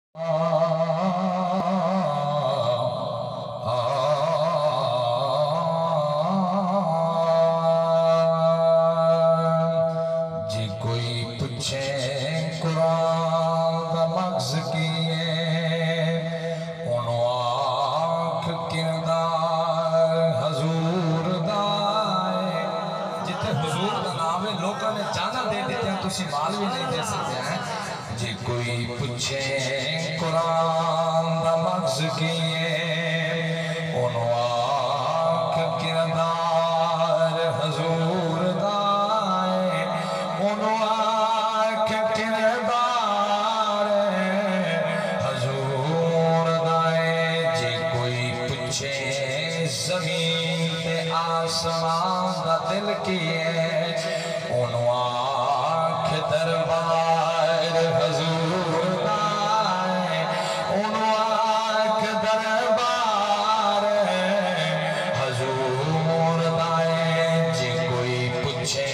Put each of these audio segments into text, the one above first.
جی کوئی پوچھے قرآن دا مغز کیے انہوں آنکھ کردار حضور دائے جتے حضور دا نام ہے لوگوں نے جانا دے دیتے ہیں تو اسی مال بھی نہیں دے سکتے ہیں جی کوئی پوچھے قرآن دا مغز کیے انہوں آنکھ کردار حضور دائے انہوں آنکھ کردار حضور دائے جی کوئی پوچھے زمین تے آسمان دا دل کیے انہوں آنکھ دربار حضور دائے انہوں آنکھ دربار حضور دائے جی کوئی پوچھے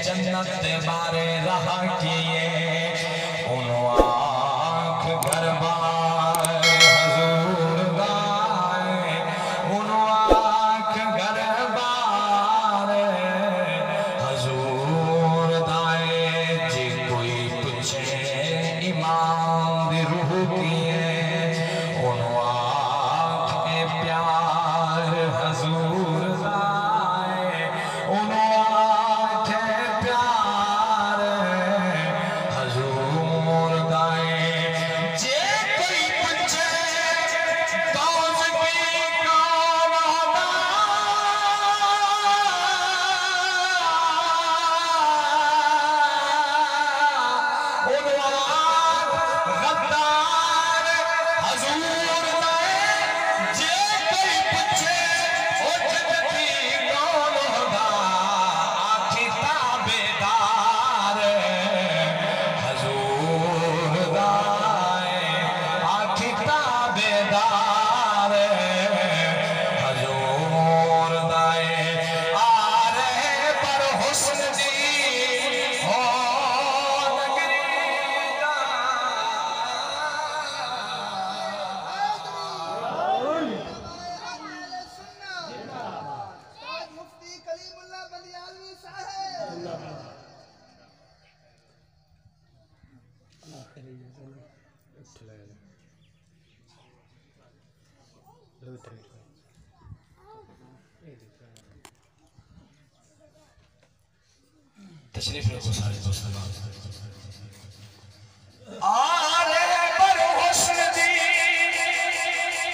جنت بارے رہا کیے انہوں آنکھ دربار حضور دائے انہوں آنکھ دربار حضور دائے جی کوئی پوچھے امام دی روح کیے انہوں آنکھ پیار حضور دائے انہوں آنکھ پیار حضور دائے جی کوئی پوچھے دوز کی کون ہوتا انہوں آنکھ غدار حضور دائے جی کوئی پوچھے اجھتی کون ہوگا آنکھی تابدار حضور دائے آنکھی تابدار حضور دائے آرے پر حسن دی ہو نگری مفتی کلیم اللہ بلیالوی صاحب تشریف رکھو سارے دوستان آرے پر حسن دی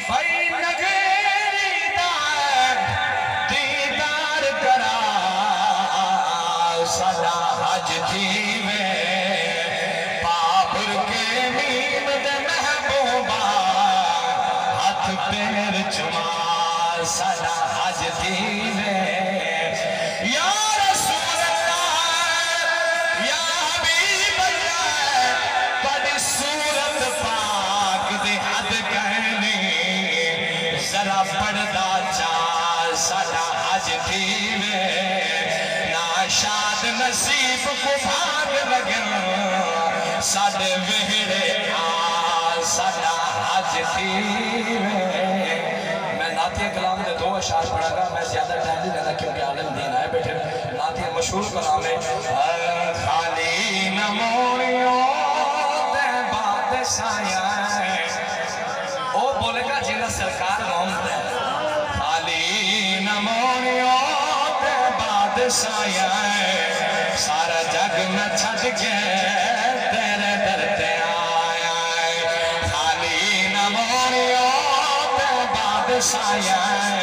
بھائی نگری دار دیدار کرا سدا حج دیوے بابر کے میم دے محبوبہ ہاتھ پیر چما سدا حج دیوے یا رسول اللہ یا حبیب اللہ بڑی صورت پاک دی حد کہنی ذرا پڑھدا چاہ سدا حج دیوے ناشاد نصیب کو بھاگ لگن ساڑے وہڑے سدا حج دیوے میں نعتیہ کلام نے دو اشعار پڑھا گا میں زیادہ ٹائم نہیں لینا کیونکہ عالم دین آئے بیٹھے نعتیہ مشہور کلام ہے خالی نموریوں دے باد سایہ او بولے گا جنہ سرکار محمد ہے خالی نموریوں دے باد سایہ سارا جگ میں چھٹ کے تیرے در تے آیا خالی نموریوں دے باد سایہ